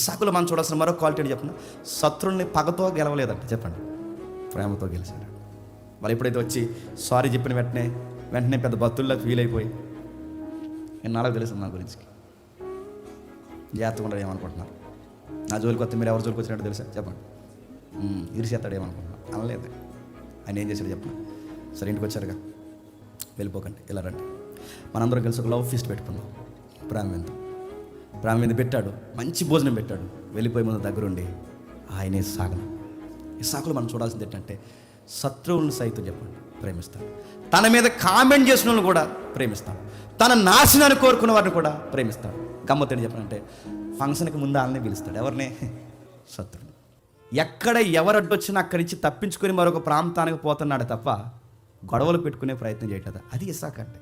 ఇస్సాకులో మనం చూడాల్సిన మరో క్వాలిటీ అని చెప్పిన, శత్రుల్ని పగతో గెలవలేదంట, చెప్పండి, ప్రేమతో గెలిచాడు. వాళ్ళు ఎప్పుడైతే వచ్చి సారీ చెప్పిన వెంటనే పెద్ద భక్తుల్లో ఫీల్ అయిపోయి, ఎన్నాళ్ళకి తెలుసు నా గురించి, జాగ్రత్తగా ఉండడం ఏమనుకుంటున్నారు, నా జోలికి వస్తే మీరు ఎవరి జోలికి వచ్చినట్టు తెలుసా, చెప్పండి, ఇరిసేస్తాడు ఏమనుకుంటున్నారు, అనలేదు. ఆయన ఏం చేశాడు చెప్పండి, సరే ఇంటికి వచ్చారుగా, వెళ్ళిపోకండి, ఇలా రండి, మనందరం కలిసి ఒక లవ్ ఫీస్ట్ పెట్టుకుందాం. ప్రాణం మీద పెట్టాడు, మంచి భోజనం పెట్టాడు, వెళ్ళిపోయే ముందు దగ్గరుండి ఆయనే సాగనం. ఇస్సాకులో మనం చూడాల్సింది ఏంటంటే, శత్రువులను సైతం చెప్పండి ప్రేమిస్తాడు, తన మీద కామెంట్ చేసిన వాళ్ళని కూడా ప్రేమిస్తాడు, తన నాశనాన్ని కోరుకున్న వారిని కూడా ప్రేమిస్తాడు. గమ్మత్తని చెప్పాలంటే ఫంక్షన్కి ముందు వాళ్ళని పిలుస్తాడు, ఎవరిని, శత్రువుని. ఎక్కడ ఎవరు అడ్డొచ్చినా అక్కడి నుంచి తప్పించుకొని మరొక ప్రాంతానికి పోతున్నాడు తప్ప గొడవలు పెట్టుకునే ప్రయత్నం చేయట్లేదు. అది ఇస్సాకు అంటే.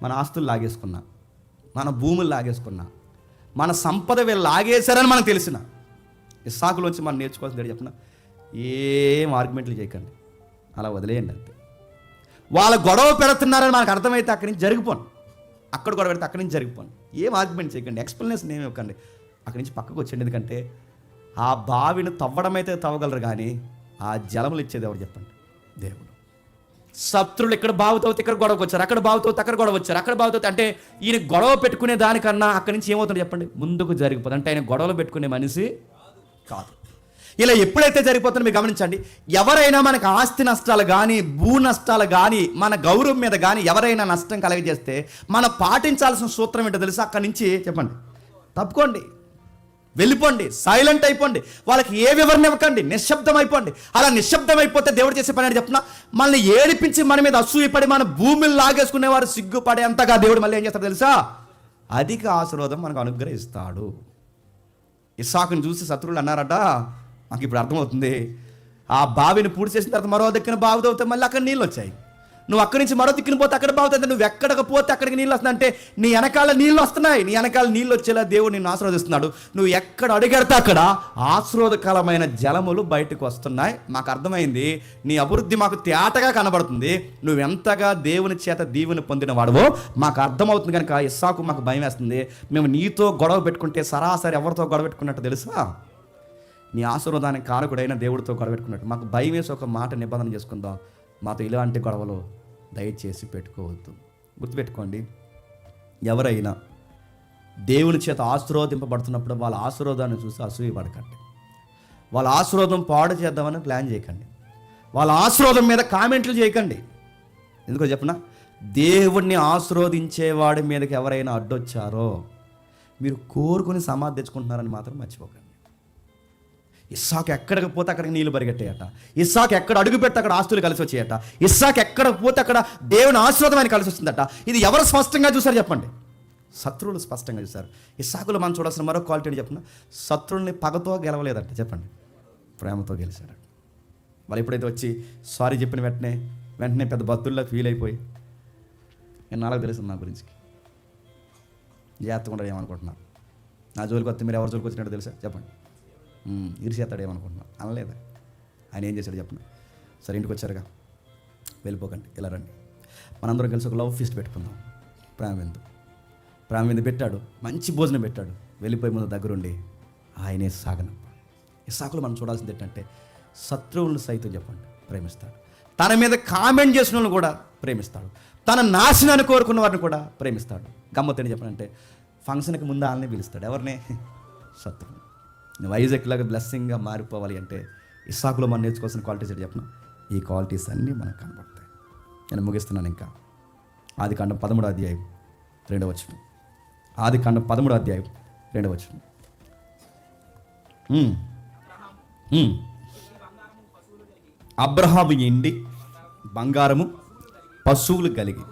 మన ఆస్తులు లాగేసుకున్నా, మన భూములు లాగేసుకున్నా, మన సంపద వీళ్ళు లాగేశారని మనకు తెలిసిన ఇస్సాకులోంచి మనం నేర్చుకోవాల్సింది చెప్పిన, ఏం ఆర్గ్యుమెంట్లు చేయకండి, అలా వదిలేయండి అంతే. వాళ్ళ గొడవ పెడుతున్నారని మనకు అర్థమైతే అక్కడి నుంచి జరిగిపోను, అక్కడ గొడవ పెడితే అక్కడి నుంచి జరిగిపోను, ఏం ఆర్గ్యుమెంట్ చేయకండి, ఎక్స్ప్లెనేషన్ ఏమి ఇవ్వకండి, అక్కడి నుంచి పక్కకు వచ్చేయండి. ఎందుకంటే ఆ బావిని తవ్వడమైతే తవ్వగలరు కానీ ఆ జలములు ఇచ్చేది ఎవరు చెప్పండి, దేవుడు. శత్రులు ఇక్కడ బావుతవుతే ఇక్కడ గొడవకు వచ్చారు, అక్కడ బావుతవుతే అక్కడ గొడవ వచ్చారు, అక్కడ బావుతవుతే అంటే ఈయన గొడవ పెట్టుకునే దానికన్నా అక్కడి నుంచి ఏమవుతుంది చెప్పండి, ముందుకు జరిగిపోతుంది. అంటే ఆయన గొడవలు పెట్టుకునే మనిషి కాదు. ఇలా ఎప్పుడైతే జరిగిపోతుందో మీరు గమనించండి, ఎవరైనా మనకు ఆస్తి నష్టాలు కానీ, భూ నష్టాలు కానీ, మన గౌరవం మీద కానీ ఎవరైనా నష్టం కలగజేస్తే మనం పాటించాల్సిన సూత్రం ఏంటో తెలుసా, అక్కడి నుంచి చెప్పండి, తప్పుకోండి, వెళ్ళిపోండి, సైలెంట్ అయిపోండి, వాళ్ళకి ఏ వివరణ ఇవ్వకండి, నిశ్శబ్దం అయిపోండి. అలా నిశ్శబ్దం అయిపోతే దేవుడు చేసే పని అని చెప్తున్నా, మనల్ని ఏడిపించి మన మీద అసూయపడి మన భూమిని లాగేసుకునేవారు సిగ్గుపడేంతగా దేవుడు మళ్ళీ ఏం చేస్తాడు తెలుసా, అధిక ఆశీర్వాదం మనకు అనుగ్రహిస్తాడు. ఇస్సాకుని చూసి శత్రువులు అన్నారట, మాకు ఇప్పుడు అర్థమవుతుంది, ఆ బావిని పూర్తి చేసిన తర్వాత మరో దిక్కున బావి తవ్వితే మళ్ళీ అక్కడ నీళ్ళు వచ్చాయి, నువ్వు అక్కడి నుంచి మరో దిక్కున పోతే అక్కడ బాగుతుంది, నువ్వు ఎక్కడికి పోతే అక్కడికి నీళ్ళు వస్తున్నాయి, అంటే నీ వెనకాల నీళ్ళు వస్తున్నాయి, నీ వెనకాల నీళ్ళు వచ్చేలా దేవుడు నిన్ను ఆశీర్వదిస్తున్నాడు. నువ్వు ఎక్కడ అడుగెడితే అక్కడ ఆశీర్వాదకరమైన జలములు బయటకు వస్తున్నాయి. మాకు అర్థమైంది, నీ అభివృద్ధి మాకు తేటగా కనబడుతుంది, నువ్వు ఎంతగా దేవుని చేత దీవెని పొందిన వాడవో మాకు అర్థమవుతుంది. కనుక ఇస్సాకు మాకు భయం వేస్తుంది, మేము నీతో గొడవ పెట్టుకుంటే సరాసరి ఎవరితో గొడవ పెట్టుకున్నట్టు తెలుసా, నీ ఆశీర్వాదానికి కారకుడైన దేవుడితో గొడవ పెట్టుకున్నట్టు. మాకు భయం వేసి ఒక మాట నిబంధన చేసుకుందాం, మాతో ఇలాంటి గొడవలు దయచేసి పెట్టుకోవద్దు. గుర్తుపెట్టుకోండి, ఎవరైనా దేవుని చేత ఆశీర్వదింపబడుతున్నప్పుడు వాళ్ళ ఆశీర్వాదాన్ని చూసి అసూయపడకండి, వాళ్ళ ఆశీర్వాదం పాడు చేద్దామని ప్లాన్ చేయకండి, వాళ్ళ ఆశీర్వాదం మీద కామెంట్లు చేయకండి. ఎందుకో చెప్పనా, దేవుణ్ణి ఆశీర్వదించేవాడి మీదకి ఎవరైనా అడ్డొచ్చారో మీరు కోరుకుని సమాధి తెచ్చుకుంటున్నారని మాత్రం మర్చిపోకండి. ఇస్సాకు ఎక్కడికి పోతే అక్కడికి నీళ్లు పరిగెట్టాయట, ఇస్సాకు ఎక్కడ అడుగు పెడితే అక్కడ ఆస్తులు కలిసి వచ్చాయట, ఇస్సాకు ఎక్కడ పోతే అక్కడ దేవుని ఆశీర్వాదం ఆయన కలిసి వస్తుందట. ఇది ఎవరు స్పష్టంగా చూసారు చెప్పండి, శత్రువులు స్పష్టంగా చూశారు. ఇస్సాకులో మనం చూడాల్సిన మరో క్వాలిటీ అని చెప్పిన, శత్రువుల్ని పగతో గెలవలేదంట, చెప్పండి, ప్రేమతో గెలిచాడు. వాళ్ళు ఎప్పుడైతే వచ్చి సారీ చెప్పిన వెంటనే పెద్ద భక్తుల్లో ఫీల్ అయిపోయి, ఎన్నాళ్ళకి తెలుసు నా గురించి, జాగ్రత్తగా ఉండడం ఏమనుకుంటున్నారు, నా జోలికి వస్తే మీరు ఎవరి జోలికి వచ్చినట్టు తెలుసా, చెప్పండి, ఇరిసేస్తాడు ఏమనుకుంటున్నాం, అనలేదు. ఆయన ఏం చేశాడు చెప్పండి, సరే ఇంటికి వచ్చారుగా, వెళ్ళిపోకండి, ఇలా రండి, మనందరం కలిసి ఒక లవ్ ఫీస్ట్ పెట్టుకుందాం. ప్రాణం మీద పెట్టాడు, మంచి భోజనం పెట్టాడు, వెళ్ళిపోయే ముందు దగ్గరుండి ఆయనే సాగనం. ఇస్సాకులో మనం చూడాల్సింది ఏంటంటే, శత్రువులను సైతం చెప్పండి ప్రేమిస్తాడు, తన మీద కామెంట్ చేసిన వాళ్ళని కూడా ప్రేమిస్తాడు, తన నాశనాన్ని కోరుకున్న వారిని కూడా ప్రేమిస్తాడు. గమ్మత్తని చెప్పాలంటే ఫంక్షన్కి ముందు వాళ్ళని పిలుస్తాడు, ఎవరిని, శత్రువుని. నువ్వు ఐజాక్ లాగా బ్లెస్సింగ్గా మారిపోవాలి అంటే ఇస్సాకులో మనం నేర్చుకోవాల్సిన క్వాలిటీస్ ఏంటి చెప్పిన, ఈ క్వాలిటీస్ అన్నీ మనకు కనబడతాయి. నేను ముగిస్తున్నాను. ఇంకా ఆదికాండం 13వ అధ్యాయం 2వ వచనం, ఆదికాండం 13వ అధ్యాయం 2వ వచనం. అబ్రహాము ఎండి బంగారము పశువులు కలిగి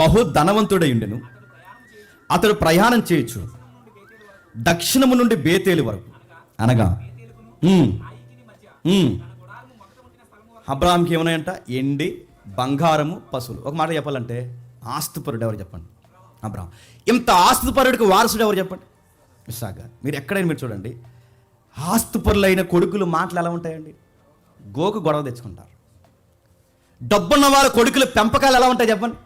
బహు ధనవంతుడై ఉండెను, అతడు ప్రయాణం చేయొచ్చు దక్షిణము నుండి బేతేలు వరకు, అనగా అబ్రహాంకి ఏమన్నాయంట, ఎండి బంగారము పశువులు. ఒక మాట చెప్పాలంటే ఆస్తిపరుడు ఎవరు చెప్పండి, అబ్రహాం. ఇంత ఆస్తిపరుడికి వారసుడు ఎవరు చెప్పండి, ఇస్సాకు. మీరు ఎక్కడైనా మీరు చూడండి, ఆస్తిపరులైన కొడుకులు మాటలు ఎలా ఉంటాయండి, గోకు గొడవ తెచ్చుకుంటారు. డబ్బున్న వారి కొడుకుల పెంపకాలు ఎలా ఉంటాయి చెప్పండి,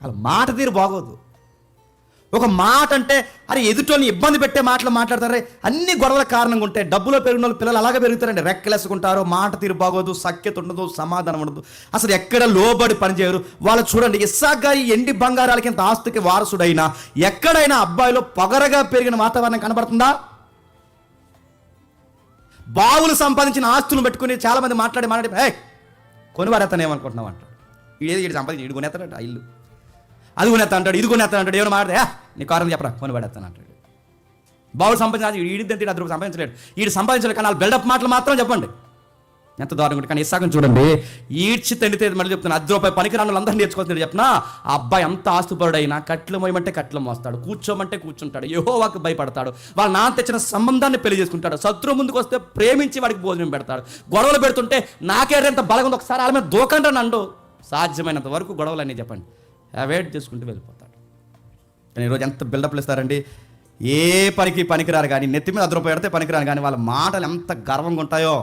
అలా మాట తీరు బాగోదు. ఒక మాట అంటే అరే ఎదుటోని ఇబ్బంది పెట్టే మాటలు మాట్లాడతారే, అన్ని గొడవల కారణంగా ఉంటాయి. డబ్బులో పెరిగిన వాళ్ళు పిల్లలు అలాగే పెరుగుతారండి, రెక్కలేసుకుంటారు, మాట తీరు బాగోదు, సఖ్యత ఉండదు, సమాధానం ఉండదు, అసలు ఎక్కడ లోబడి పనిచేయరు. వాళ్ళు చూడండి, ఇస్సాకు గారి ఎండి బంగారాలకి ఇంత ఆస్తికి వారసుడైనా ఎక్కడైనా అబ్బాయిలో పొగరగా పెరిగిన వాతావరణం కనబడుతుందా? బావులు సంపాదించిన ఆస్తులను పెట్టుకుని చాలామంది మాట్లాడి కొనివాడేస్తాను ఏమనుకుంటున్నావు అంటాడు. ఇది సంపాదించి ఇడు కొనేస్తాడంట, ఇల్లు అది కొనేస్తా అంటాడు, ఇది కొనేస్తా అంటాడు. ఏమైనా మాట్లాడే నీ కారణం చెప్పరా కొనివాడేస్తాను అంటాడు. బావులు సంపాదించిన ఈడిద్దంటే అది సంపాదించలేడు, వీడు సంపాదించలేడు. కానీ వాళ్ళు బిల్డప్ మాటలు మాత్రం చెప్పండి ఎంత దారుణం ఉంటుంది. కానీ ఇస్సాకుని చూడండి, ఈడ్చి తండితే మళ్ళీ చెప్తున్నా, 10 రూపాయలు పనికిరాను అందరినీ నేర్చుకోవచ్చు చెప్పినా, ఆ అబ్బాయి అంత ఆస్తుపరుడైనా కట్లు మోయమంటే కట్లు మోస్తాడు, కూర్చోమంటే కూర్చుంటాడు, యెహోవాకు భయపడతాడు, వాళ్ళ నాన్న తెచ్చిన సంబంధాన్ని పెళ్లి చేసుకుంటాడు, శత్రువు ముందుకు వస్తే ప్రేమించి వాడికి భోజనం పెడతాడు, గొడవలు పెడుతుంటే నాకేంత బలంగా ఉంది ఒకసారి వాళ్ళ మీద దూకండి నండు, సాధ్యమైనంత వరకు గొడవలన్నీ చెప్పండి అవాయిడ్ చేసుకుంటూ వెళ్ళిపోతాడు. కానీ ఈరోజు ఎంత బిల్డప్లు ఇస్తారండి, ఏ పనికిరారు కానీ, నెత్తి మీద 10 రూపాయలు పెడితే పనికిరారు కానీ వాళ్ళ మాటలు ఎంత గర్వంగా ఉంటాయో.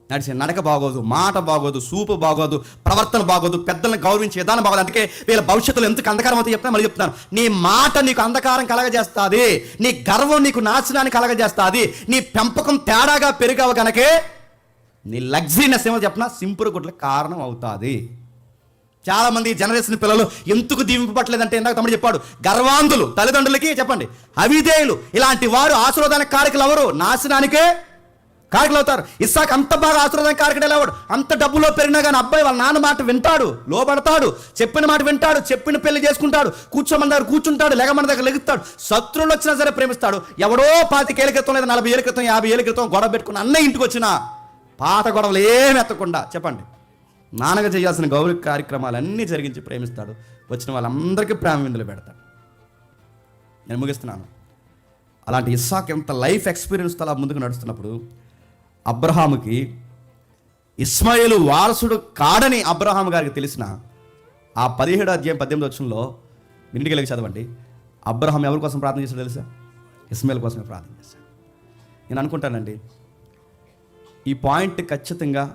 నడిచే నడక బాగోదు, మాట బాగోదు, సూపు బాగోదు, ప్రవర్తన బాగోదు, పెద్దలను గౌరవించే విధానం బాగోదు. అందుకే వీళ్ళ భవిష్యత్తులో ఎందుకు అంధకారం అవుతాయి చెప్తాను, మళ్ళీ చెప్తున్నాను. నీ మాట నీకు అంధకారం కలగజేస్తుంది, నీ గర్వం నీకు నాశనాన్ని కలగజేస్తుంది, నీ పెంపకం తేడాగా పెరిగావు కనుకే నీ లగ్జరీనెస్ ఏమో చెప్పినా సింపుల్ గుడ్లకు కారణం అవుతుంది. చాలామంది జనరేషన్ పిల్లలు ఎందుకు దీవింపబట్టలేదంటే ఇందాక తమ్ముడు చెప్పాడు, గర్వాంధులు, తల్లిదండ్రులకి చెప్పండి అవిధేయులు, ఇలాంటి వారు ఆశీర్వాదానికి కారకులు ఎవరు? నాశనానికే కారకులు అవుతారు. ఇస్సాకు అంత బాగా ఆశీర్వాదానికి కారకుడు ఎలా వాడు? అంత డబ్బులో పెరిగినా కానీ అబ్బాయి వాళ్ళ నాన్న మాట వింటాడు, లోబడతాడు, చెప్పిన మాట వింటాడు, చెప్పిన పెళ్లి చేసుకుంటాడు, కూర్చోమని దగ్గర కూర్చుంటాడు, లెగమని దగ్గర లెగుతాడు, శత్రువులు వచ్చినా సరే ప్రేమిస్తాడు. ఎవడో 25 ఏళ్ళ క్రితం లేదా 40 ఏళ్ళ క్రితం 50 ఏళ్ళ క్రితం గొడవ పెట్టుకుని అన్న ఇంటికి వచ్చినా పాత గొడవలు ఏమి ఎత్తకుండా చెప్పండి నాన్నగా చేయాల్సిన గౌరవ కార్యక్రమాలన్నీ జరిగించి ప్రేమిస్తాడు. వచ్చిన వాళ్ళందరికీ ప్రేమ విందులు పెడతాడు. నేను ముగిస్తున్నాను. అలాంటి ఇస్సాకు ఎంత లైఫ్ ఎక్స్పీరియన్స్తో అలా ముందుకు నడుస్తున్నప్పుడు అబ్రహాముకి ఇస్మాయిలు వారసుడు కాడని అబ్రహాం గారికి తెలిసిన ఆ 17వ అధ్యాయం 18వ వచనంలో ఇంటికి వెళ్ళి చదవండి. అబ్రహాం ఎవరి కోసం ప్రార్థన చేశాడు తెలుసా? ఇస్మాయిల్ కోసమే ప్రార్థన చేశాడు. నేను అనుకుంటానండి ఈ పాయింట్ ఖచ్చితంగా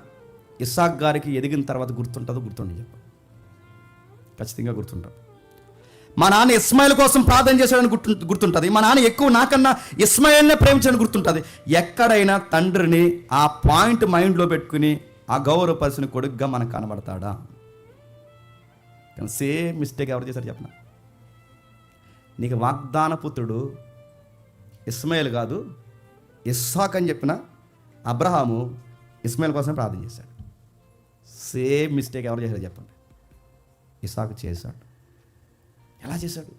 ఇస్సాక్ గారికి ఎదిగిన తర్వాత గుర్తుండదు చెప్ప ఖచ్చితంగా గుర్తుంటుంది. మా నాన్న ఇస్మాయిల్ కోసం ప్రార్థన చేశాడని గుర్తుంటుంది. మా నాన్న ఎక్కువ నాకన్నా ఇస్మాయిల్నే ప్రేమించాడని గుర్తుంటుంది. ఎక్కడైనా తండ్రిని ఆ పాయింట్ మైండ్లో పెట్టుకుని ఆ గౌరవపరిచిన కొడుకుగా మనకు కనబడతాడా? కానీ సేమ్ మిస్టేక్ ఎవరు చేశారు చెప్పిన? నీకు వాగ్దాన పుత్రుడు ఇస్మాయిల్ కాదు ఇస్సాక్ అని చెప్పిన అబ్రహాము ఇస్మాయిల్ కోసం ప్రార్థన చేశాడు. సేమ్ మిస్టేక్ ఎవరు చేశారు చెప్పండి? ఇస్సాకు చేశాడు. ఎలా చేశాడు?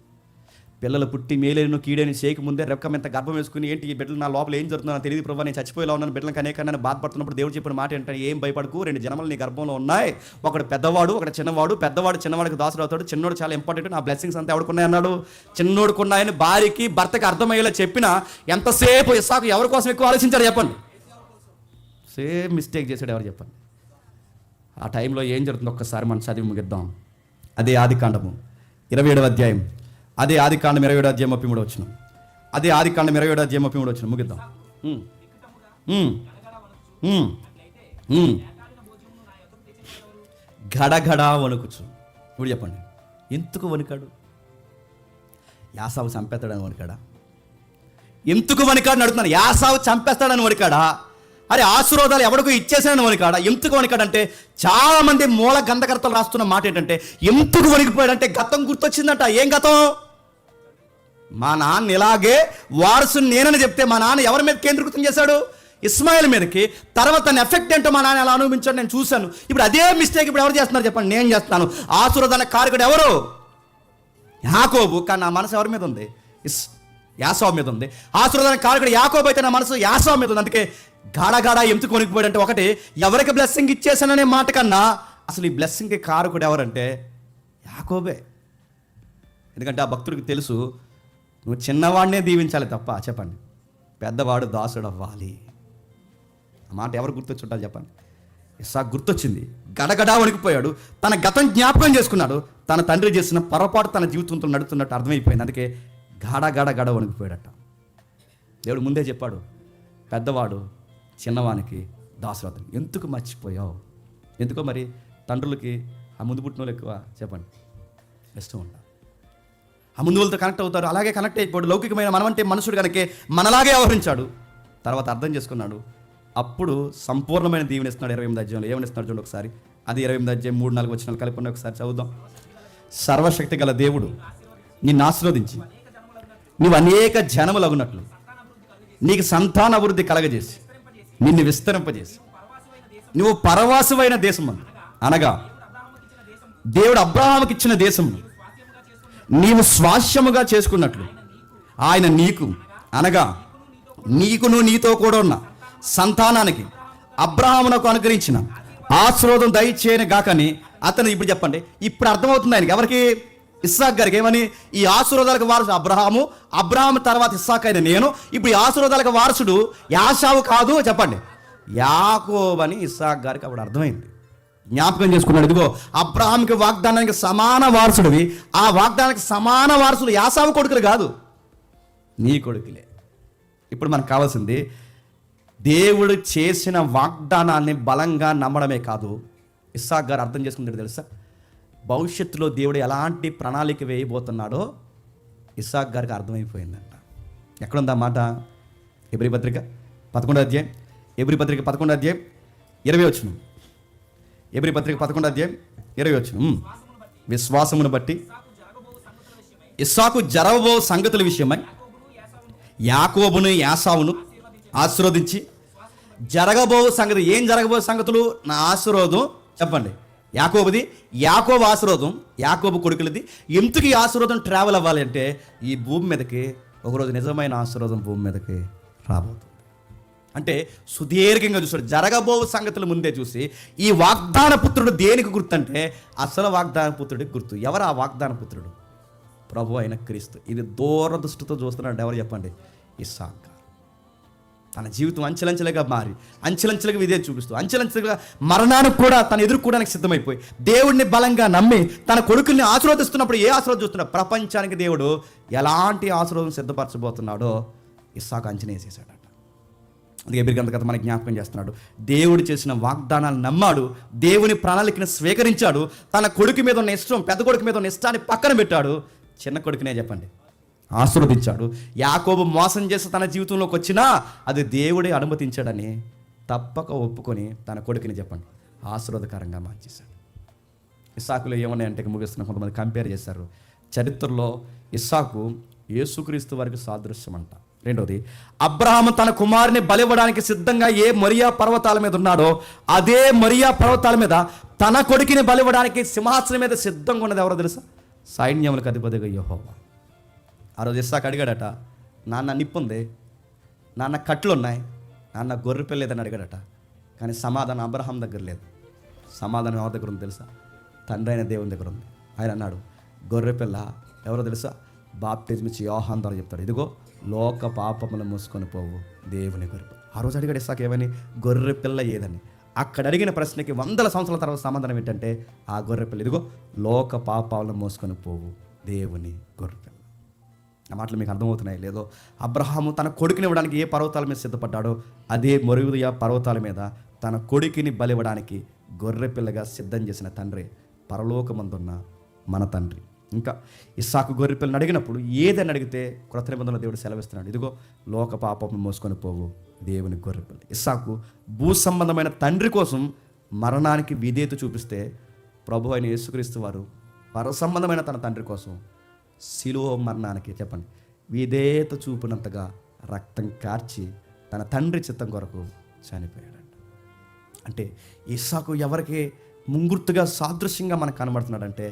పిల్లలు పుట్టి మేలేను కీడేని చేయకముందే రెక్క మీద గర్భం వేసుకుని ఏంటి ఈ బిడ్డలు నా లోపల ఏం జరుగుతుందో నాకు తెలియదు ప్రభావ, నేను చచ్చిపోయేలా ఉన్నాను, బిడ్డలకు అనేకన్నా బాధపడుతున్నప్పుడు దేవుడు చెప్పిన మాట ఏంటంటే ఏం భయపడకు, 2 జన్మలు నీ గర్భంలో ఉన్నాయి, ఒకడు పెద్దవాడు ఒకటి చిన్నవాడు, పెద్దవాడు చిన్నవాడికి దాసుడు అవుతాడు, చిన్నోడు చాలా ఇంపార్టెంట్, నా బ్లెస్సింగ్స్ అంతా ఎవడుకున్నాయి అన్నాడు. చిన్నోడుకున్నాయని భార్యకి భర్తకి అర్థమయ్యేలా చెప్పినా ఎంతసేపు ఇస్సాకు ఎవరి కోసం ఎక్కువ ఆలోచించాడు చెప్పండి? సేమ్ మిస్టేక్ చేశాడు ఎవరు చెప్పండి? ఆ టైంలో ఏం జరుగుతుందో ఒక్కసారి మనం చదివి ముగిద్దాం. అదే ఆదికాండము 27వ అధ్యాయం, అదే ఆదికాండం 27వ అధ్యాయం 33వ వచనం, అదే ఆదికాండం 27వ అధ్యాయం 33వ వచనం ముగిద్దాం. గడగడ వణుకుచు. ఇప్పుడు చెప్పండి ఎందుకు వణికాడు? యాసావు చంపేస్తాడని వణికాడా? ఎందుకు వణికాడు అడుగుతున్నాను. యాసావు చంపేస్తాడని వణికాడా? అరే ఆశీర్వాదాలు ఎవడికో ఇచ్చేసాడని వణికాడా? ఎందుకు వణికాడంటే చాలామంది మూల గంధకర్తలు రాస్తున్న మాట ఏంటంటే ఎందుకు వణికిపోయాడంటే గతం గుర్తొచ్చిందంట. ఏం గతం? మా నాన్న ఇలాగే వారసుని నేనని చెప్తే మా నాన్న ఎవరి మీద కేంద్రీకృతం చేశాడు? ఇస్మాయిల్ మీదకి. తర్వాత తన ఎఫెక్ట్ ఏంటో మా నాన్న ఎలా అనుభవించాడు నేను చూశాను. ఇప్పుడు అదే మిస్టేక్ ఇప్పుడు ఎవరు చేస్తున్నారు చెప్పండి? నేను చేస్తాను. ఆశీర్వాదాల కారకుడు ఎవరు? యాకోబు. కానీ నా మనసు ఎవరి మీద ఉంది? యాసావు మీద ఉంది. ఆశీర్వాదాల కారకుడు యాకోబు అయితే నా మనసు యాసావు మీద ఉంది. అందుకే గాఢగాడ ఎందుకు కొనికిపోయాడంటే ఒకటి ఎవరికి బ్లెస్సింగ్ ఇచ్చేసాననే మాట కన్నా అసలు ఈ బ్లెస్సింగ్కి కారకుడు ఎవరంటే యాకోబే. ఎందుకంటే ఆ భక్తుడికి తెలుసు నువ్వు చిన్నవాడినే దీవించాలి తప్ప చెప్పండి పెద్దవాడు దాసుడు అవ్వాలి. ఆ మాట ఎవరు గుర్తొచ్చుంటారు చెప్పండి? ఇస్సాకు గుర్తొచ్చింది. గడగడా వణికిపోయాడు. తన గతం జ్ఞాపకం చేసుకున్నాడు. తన తండ్రి చేసిన పొరపాటు తన జీవితంతో నడుతున్నట్టు అర్థమైపోయింది. అందుకే గడ వణికిపోయాడట. దేవుడు ముందే చెప్పాడు పెద్దవాడు చిన్నవానికి దాసురథం. ఎందుకు మర్చిపోయావు? ఎందుకో మరి తండ్రులకి ఆ ముందు పుట్టిన వాళ్ళు ఎక్కువ చెప్పండి ఇష్టం ఉంటారు. ఆ ముందు వాళ్ళతో కనెక్ట్ అవుతారు, అలాగే కనెక్ట్ అయిపోయాడు. లౌకికమైన మనమంటే మనుషుడు కనుకే మనలాగే వ్యవహరించాడు. తర్వాత అర్థం చేసుకున్నాడు. అప్పుడు సంపూర్ణమైన దీవెనిస్తున్నాడు. 28 అధ్యాయంలో ఏమనిస్తున్నాడు చూడండి ఒకసారి. అది 28 అధ్యాయం 3-4 వచనాలు కలిపి ఒకసారి చదువుదాం. సర్వశక్తి గల దేవుడు నిన్ను ఆశీర్వదించి నువ్వు అనేక జనములగునట్లు నీకు సంతాన అభివృద్ధి కలగజేసి నిన్ను విస్తరింపజేసి నువ్వు పరవాసమైన దేశం అనగా దేవుడు అబ్రహాముకి ఇచ్చిన దేశం నీవు స్వాస్యముగా చేసుకున్నట్లు ఆయన నీకు అనగా నీకును నీతో కూడా ఉన్న సంతానానికి అబ్రహామునకు అనుగ్రహించిన ఆశీర్వాదం దయచేయను గాకని అతను ఇప్పుడు చెప్పండి. ఇప్పుడు అర్థమవుతుంది ఆయనకి, ఎవరికి? ఇస్సాకు గారికి. ఏమని? ఈ ఆశీర్వాదాలకు వారసుడు అబ్రహాము తర్వాత ఇస్సాకు అయిన నేను. ఇప్పుడు ఈ ఆశీర్వాదాలకు వారసుడు యాషావు కాదు, చెప్పండి, యాకోబు అని ఇస్సాకు గారికి అప్పుడు అర్థమైంది. జ్ఞాపకం చేసుకున్నాడు. ఇదిగో అబ్రహాంకి వాగ్దానానికి సమాన వారసుడివి, ఆ వాగ్దానానికి సమాన వారసుడు యాసావు కొడుకులు కాదు, నీ కొడుకులే. ఇప్పుడు మనకు కావాల్సింది దేవుడు చేసిన వాగ్దానాన్ని బలంగా నమ్మడమే కాదు. ఇస్సాకు గారు అర్థం చేసుకుంటాడు తెలుసా, భవిష్యత్తులో దేవుడు ఎలాంటి ప్రణాళిక వేయబోతున్నాడో ఇస్సాకు గారికి అర్థమైపోయిందంట. ఎక్కడుందా మాట? ఎబ్రీ పత్రిక 11వ అధ్యాయం, ఎబ్రీ పత్రిక 11వ అధ్యాయం 20 వచనం. ఎబ్రీ పత్రిక 11వ అధ్యాయం 20 వచనం. విశ్వాసమును బట్టి ఇస్సాకు జరగబో సంగతుల విషయమై యాకోబును యాసావును ఆశీర్వదించి జరగబో సంగతి. ఏం జరగబో సంగతులు? నా ఆశీర్వాదం, చెప్పండి, యాకోబుది. యాకోబు ఆశీర్వాదం యాకోబు కొడుకులది. ఎందుకు ఈ ఆశీర్వాదం ట్రావెల్ అవ్వాలి అంటే ఈ భూమి మీదకి ఒకరోజు నిజమైన ఆశీర్వాదం భూమి మీదకి రాబోతుంది. అంటే సుదీర్ఘంగా చూసాడు, జరగబో సంగతులు ముందే చూసి ఈ వాగ్దాన పుత్రుడు దేనికి గుర్తు అంటే అసలు వాగ్దాన పుత్రుడికి గుర్తు. ఎవరు ఆ వాగ్దాన పుత్రుడు? ప్రభు అయిన క్రీస్తు. ఇది దూరదృష్టితో చూస్తున్నాడు. ఎవరు చెప్పండి? ఇస్సాకు. తన జీవితం అంచెలంచెలుగా మారి అంచెలంచెలుగా ఇదే చూపిస్తూ అంచెలంచెలుగా మరణానికి కూడా తను ఎదుర్కోవడానికి సిద్ధమైపోయి దేవుడిని బలంగా నమ్మి తన కొడుకుల్ని ఆశీర్వదిస్తున్నప్పుడు ఏ ఆశీర్వాదం చూస్తున్నాడు? ప్రపంచానికి దేవుడు ఎలాంటి ఆశీర్వాదం సిద్ధపరచబోతున్నాడో ఇస్సాకు అంచనా వేసేసాడట. అందుకే ఎబ్రీ గ్రంథకర్త మనకి జ్ఞాపకం చేస్తున్నాడు. దేవుడు చేసిన వాగ్దానాలు నమ్మాడు, దేవుని ప్రణాళికను స్వీకరించాడు. తన కొడుకు మీద ఉన్న ఇష్టం, పెద్ద కొడుకు మీద ఉన్న ఇష్టాన్ని పక్కన పెట్టాడు, చిన్న కొడుకునే చెప్పండి ఆశీర్వదించాడు. యాకోబు మోసం చేసి తన జీవితంలోకి వచ్చినా అది దేవుడే అనుమతించాడని తప్పక ఒప్పుకొని తన కొడుకుని చెప్పండి ఆశీర్వాదకరంగా మార్చేశాడు. ఇస్సాకులో ఏమన్నాయంటే ముగిస్తున్న కొంతమంది కంపేర్ చేశారు. చరిత్రలో ఇస్సాకు యేసుక్రీస్తు వారికి సాదృశ్యం అంట. రెండోది, అబ్రహాము తన కుమారుని బలివ్వడానికి సిద్ధంగా ఏ మొరియా పర్వతాల మీద ఉన్నాడో అదే మొరియా పర్వతాల మీద తన కొడుకుని బలివ్వడానికి సింహాసనం మీద సిద్ధంగా ఉన్నది ఎవరో తెలుసా? సైన్యములకు అధిపతిగా యెహోవా. ఆ రోజు ఇస్సాకు అడిగాడట, నాన్న నిప్పుంది, నాన్న కట్లు ఉన్నాయి, నాన్న గొర్రె పిల్ల లేదని అడిగాడట. కానీ సమాధానం అబ్రహాం దగ్గర లేదు. సమాధానం ఎవరి దగ్గర ఉంది తెలుసా? తండ్రి అయిన దేవుని దగ్గర ఉంది. ఆయన అన్నాడు, గొర్రె పిల్ల ఎవరో తెలుసా? బాప్టిజం ఇచ్చి యోహాను ద్వారా చెప్తాడు, ఇదిగో లోక పాపములు మూసుకొని పోవు దేవుని గొర్రె. ఆ రోజు అడిగాడు ఇస్సాకు ఏమని? గొర్రె పిల్ల ఏదని. అక్కడ అడిగిన ప్రశ్నకి 100 సంవత్సరాల తర్వాత సమాధానం ఏంటంటే ఆ గొర్రె పిల్ల ఇదిగో లోక పాపాలను మోసుకొని పోవు దేవుని గొర్రె పిల్ల. ఆ మాటలు మీకు అర్థమవుతున్నాయి లేదో? అబ్రహాము తన కొడుకుని ఇవ్వడానికి ఏ పర్వతాల మీద సిద్ధపడ్డాడో అదే మొరియా పర్వతాల మీద తన కొడుకుని బలివ్వడానికి గొర్రె పిల్లగా సిద్ధం చేసిన తండ్రి పరలోకమందున్న మన తండ్రి. ఇంకా ఇస్సాకు గొర్రె పిల్లని అడిగినప్పుడు ఏదని అడిగితే క్రొత్త నిబంధనలో దేవుడు సెలవిస్తున్నాడు, ఇదిగో లోక పాపం మోసుకొని పోవు దేవుని గొర్రె పిల్ల. ఇస్సాకు భూ సంబంధమైన తండ్రి కోసం మరణానికి విధేయత చూపిస్తే ప్రభు అయిన యేసుక్రీస్తు వారు పర సంబంధమైన తన తండ్రి కోసం శిలువ మరణానికి చెప్పండి విధేయత చూపినంతగా రక్తం కార్చి తన తండ్రి చిత్తం కొరకు చనిపోయాడంట. అంటే ఇస్సాకు ఎవరికి ముంగుర్తుగా సాదృశ్యంగా మనకు కనబడుతున్నాడంటే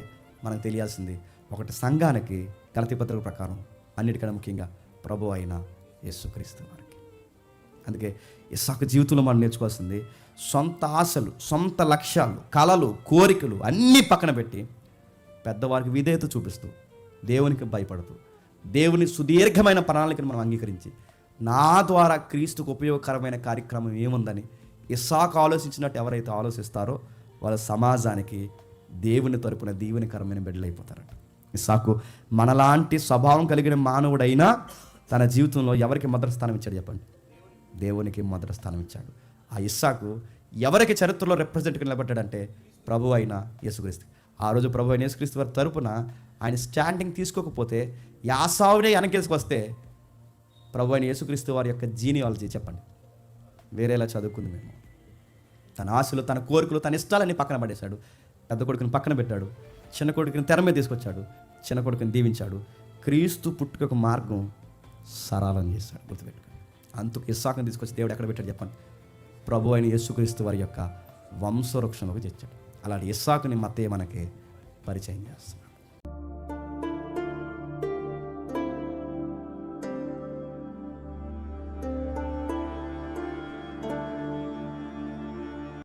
మనకు తెలియాల్సింది ఒకటి, సంఘానికి గలతీ పత్రిక ప్రకారం, అన్నిటికన్నా ముఖ్యంగా ప్రభు అయిన యేసుక్రీస్తు వారికి. అందుకే ఇస్సాకు జీవితంలో మనం నేర్చుకోవాల్సింది సొంత ఆశలు, సొంత లక్ష్యాలు, కలలు, కోరికలు అన్నీ పక్కన పెట్టి పెద్దవారికి విధేయత చూపిస్తూ దేవునికి భయపడుతూ దేవుని సుదీర్ఘమైన ప్రణాళికను మనం అంగీకరించి నా ద్వారా క్రీస్తుకు ఉపయోగకరమైన కార్యక్రమం ఏముందని ఇస్సాకు ఆలోచించినట్టు ఎవరైతే ఆలోచిస్తారో వాళ్ళ సమాజానికి దేవుని తరపున దీవెనకరమైన బిడ్డలైపోతారట. ఇస్సాకు మనలాంటి స్వభావం కలిగిన మానవుడైనా తన జీవితంలో ఎవరికి మొదటి స్థానం ఇచ్చాడు చెప్పండి? దేవునికి మొదటి స్థానం ఇచ్చాడు. ఆ ఇస్సాకు ఎవరికి చరిత్రలో రిప్రజెంట్గా నిలబడ్డాడంటే ప్రభు అయిన యేసుక్రీస్తు. ఆ రోజు ప్రభు అయిన యేసుక్రీస్తు వారి తరపున ఆయన స్టాండింగ్ తీసుకోకపోతే యాసావునే వెనకేసుకొస్తే ప్రభు అయిన యేసుక్రీస్తు వారి యొక్క జీనియాలజీ చెప్పండి వేరేలా చదువుకుంది మేము. తన ఆశలు, తన కోరికలు, తన ఇష్టాలన్నీ పక్కన పడేశాడు. పెద్ద కొడుకుని పక్కన పెట్టాడు, చిన్న కొడుకుని తెర మీద తీసుకొచ్చాడు, చిన్న కొడుకుని దీవించాడు. క్రీస్తు పుట్టుక మార్గం సరళం చేశాడు. గుర్తుపెట్టుకోండి. అందుకు ఇస్సాకుని తీసుకొచ్చి దేవుడు ఎక్కడ పెట్టాడు చెప్పండి? ప్రభు అయిన యేసుక్రీస్తు వారి యొక్క వంశవృక్షంలోకి తెచ్చాడు. అలాంటి ఇస్సాకుని మత్తయి మనకి పరిచయం చేస్తాడు.